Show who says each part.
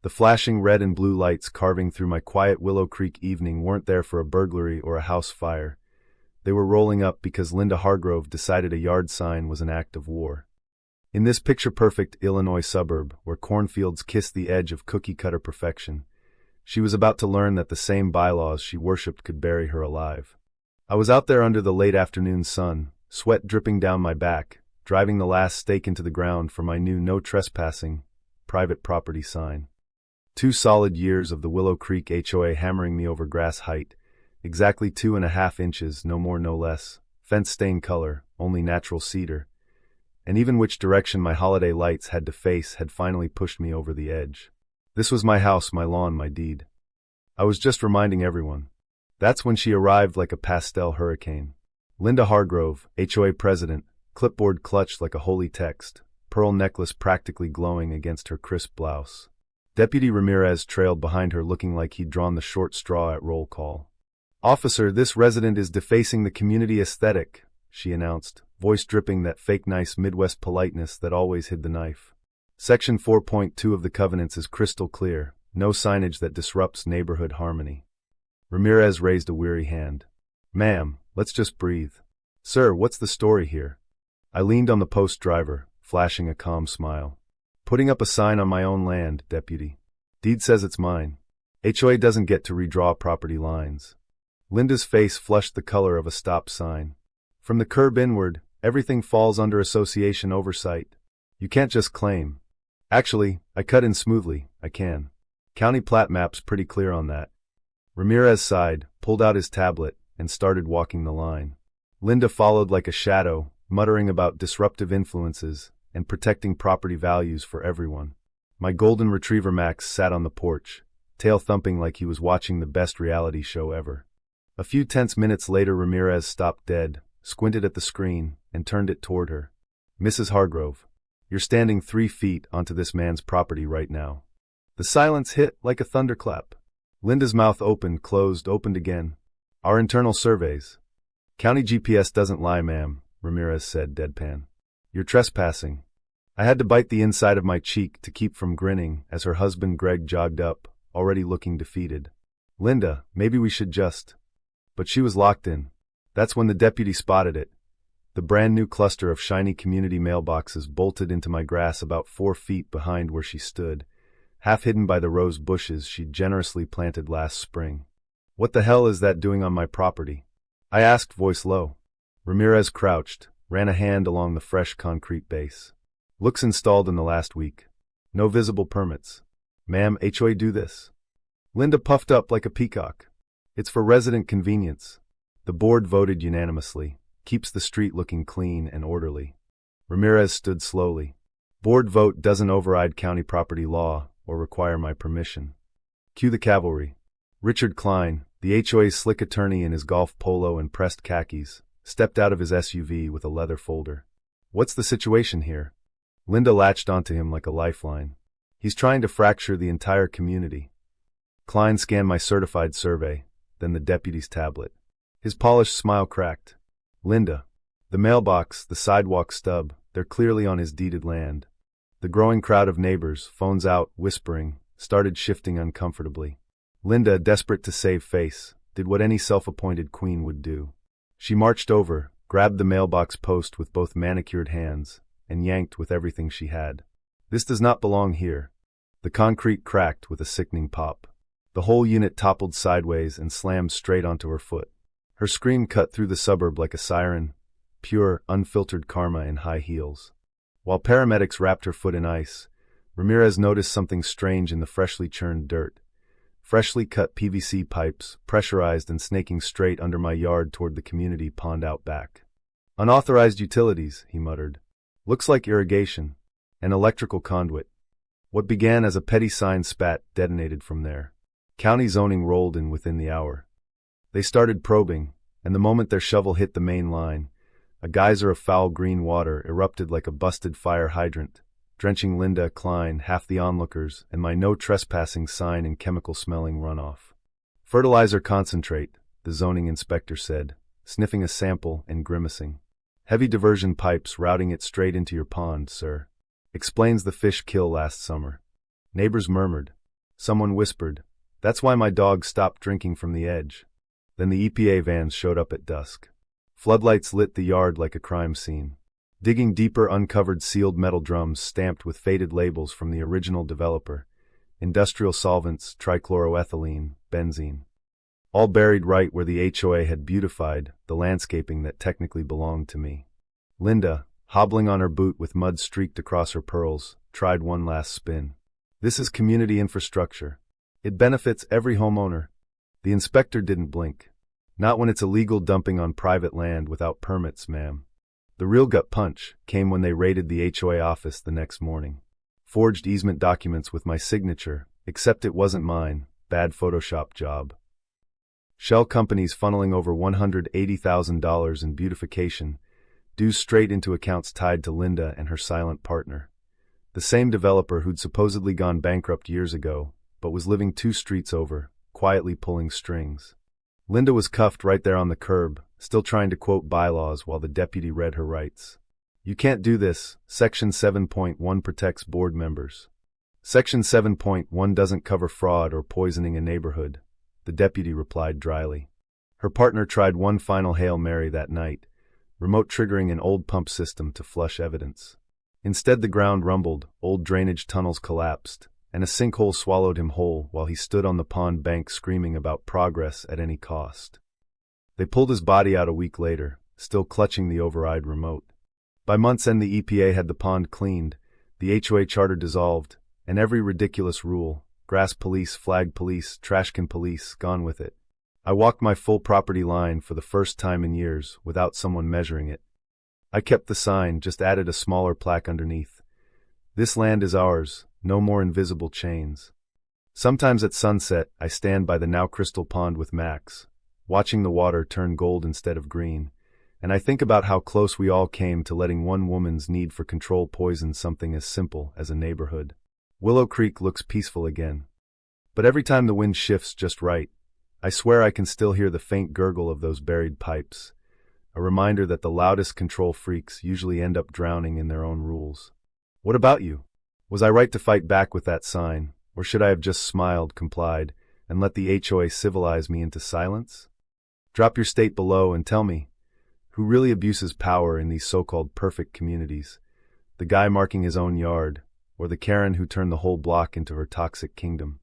Speaker 1: The flashing red and blue lights carving through my quiet Willow Creek evening weren't there for a burglary or a house fire. They were rolling up because Linda Hargrove decided a yard sign was an act of war. In this picture-perfect Illinois suburb, where cornfields kiss the edge of cookie-cutter perfection, she was about to learn that the same bylaws she worshipped could bury her alive. I was out there under the late afternoon sun, sweat dripping down my back, driving the last stake into the ground for my new no trespassing, private property sign. 2 solid years of the Willow Creek HOA hammering me over grass height, exactly 2.5 inches, no more no less, fence stain color, only natural cedar, and even which direction my holiday lights had to face had finally pushed me over the edge. This was my house, my lawn, my deed. I was just reminding everyone. That's when she arrived like a pastel hurricane. Linda Hargrove, HOA president, clipboard clutched like a holy text, pearl necklace practically glowing against her crisp blouse. Deputy Ramirez trailed behind her looking like he'd drawn the short straw at roll call. "Officer, this resident is defacing the community aesthetic," she announced, voice dripping that fake nice Midwest politeness that always hid the knife. Section 4.2 of the covenants is crystal clear, no signage that disrupts neighborhood harmony. Ramirez raised a weary hand. "Ma'am, let's just breathe." "Sir, what's the story here?" I leaned on the post driver, flashing a calm smile. "Putting up a sign on my own land, deputy. Deed says it's mine. HOA doesn't get to redraw property lines." Linda's face flushed the color of a stop sign. "From the curb inward, everything falls under association oversight. You can't just claim." "Actually, I cut in smoothly, I can. County plat map's pretty clear on that." Ramirez sighed, pulled out his tablet, and started walking the line. Linda followed like a shadow, muttering about disruptive influences and protecting property values for everyone. My golden retriever Max sat on the porch, tail thumping like he was watching the best reality show ever. A few tense minutes later Ramirez stopped dead, squinted at the screen, and turned it toward her. "Mrs. Hargrove, you're standing 3 feet onto this man's property right now." The silence hit like a thunderclap. Linda's mouth opened, closed, opened again. "Our internal surveys." "County GPS doesn't lie, ma'am," Ramirez said deadpan. "You're trespassing." I had to bite the inside of my cheek to keep from grinning as her husband Greg jogged up, already looking defeated. "Linda, maybe we should just..." But she was locked in. That's when the deputy spotted it. The brand new cluster of shiny community mailboxes bolted into my grass about 4 feet behind where she stood, half hidden by the rose bushes she'd generously planted last spring. "What the hell is that doing on my property?" I asked, voice low. Ramirez crouched, ran a hand along the fresh concrete base. "Looks installed in the last week. No visible permits." "Ma'am, HOA do this." Linda puffed up like a peacock. "It's for resident convenience." The board voted unanimously. Keeps the street looking clean and orderly. Ramirez stood slowly. "Board vote doesn't override county property law or require my permission." Cue the cavalry. Richard Klein, the HOA's slick attorney in his golf polo and pressed khakis, stepped out of his SUV with a leather folder. "What's the situation here?" Linda latched onto him like a lifeline. "He's trying to fracture the entire community." Klein scanned my certified survey, then the deputy's tablet. His polished smile cracked. "Linda, the mailbox, the sidewalk stub, they're clearly on his deeded land." The growing crowd of neighbors, phones out, whispering, started shifting uncomfortably. Linda, desperate to save face, did what any self-appointed queen would do. She marched over, grabbed the mailbox post with both manicured hands, and yanked with everything she had. "This does not belong here." The concrete cracked with a sickening pop. The whole unit toppled sideways and slammed straight onto her foot. Her scream cut through the suburb like a siren, pure, unfiltered karma in high heels. While paramedics wrapped her foot in ice, Ramirez noticed something strange in the freshly churned dirt. Freshly cut PVC pipes, pressurized and snaking straight under my yard toward the community pond out back. "Unauthorized utilities," he muttered. "Looks like irrigation. An electrical conduit." What began as a petty sign spat detonated from there. County zoning rolled in within the hour. They started probing, and the moment their shovel hit the main line, a geyser of foul green water erupted like a busted fire hydrant, drenching Linda, Klein, half the onlookers, and my no trespassing sign in chemical-smelling runoff. "Fertilizer concentrate," the zoning inspector said, sniffing a sample and grimacing. "Heavy diversion pipes routing it straight into your pond, sir. Explains the fish kill last summer." Neighbors murmured. Someone whispered, "That's why my dog stopped drinking from the edge." Then the EPA vans showed up at dusk. Floodlights lit the yard like a crime scene. Digging deeper, uncovered sealed metal drums stamped with faded labels from the original developer. Industrial solvents, trichloroethylene, benzene. All buried right where the HOA had beautified the landscaping that technically belonged to me. Linda, hobbling on her boot with mud streaked across her pearls, tried one last spin. "This is community infrastructure. It benefits every homeowner." The inspector didn't blink. "Not when it's illegal dumping on private land without permits, ma'am." The real gut punch came when they raided the HOA office the next morning. Forged easement documents with my signature, except it wasn't mine. Bad Photoshop job. Shell companies funneling over $180,000 in beautification, dues straight into accounts tied to Linda and her silent partner. The same developer who'd supposedly gone bankrupt years ago, but was living 2 streets over, quietly pulling strings. Linda was cuffed right there on the curb, still trying to quote bylaws while the deputy read her rights. "You can't do this. Section 7.1 protects board members." "Section 7.1 doesn't cover fraud or poisoning a neighborhood," the deputy replied dryly. Her partner tried one final Hail Mary that night, remote triggering an old pump system to flush evidence. Instead, the ground rumbled, old drainage tunnels collapsed, and a sinkhole swallowed him whole while he stood on the pond bank screaming about progress at any cost. They pulled his body out a week later, still clutching the override remote. By month's end, the EPA had the pond cleaned, the HOA charter dissolved, and every ridiculous rule, grass police, flag police, trashcan police, gone with it. I walked my full property line for the first time in years without someone measuring it. I kept the sign, just added a smaller plaque underneath. "This land is ours, no more invisible chains." Sometimes at sunset, I stand by the now crystal pond with Max, watching the water turn gold instead of green, and I think about how close we all came to letting one woman's need for control poison something as simple as a neighborhood. Willow Creek looks peaceful again. But every time the wind shifts just right, I swear I can still hear the faint gurgle of those buried pipes, a reminder that the loudest control freaks usually end up drowning in their own rules. What about you? Was I right to fight back with that sign, or should I have just smiled, complied, and let the HOA civilize me into silence? Drop your state below and tell me, who really abuses power in these so-called perfect communities? The guy marking his own yard, or the Karen who turned the whole block into her toxic kingdom?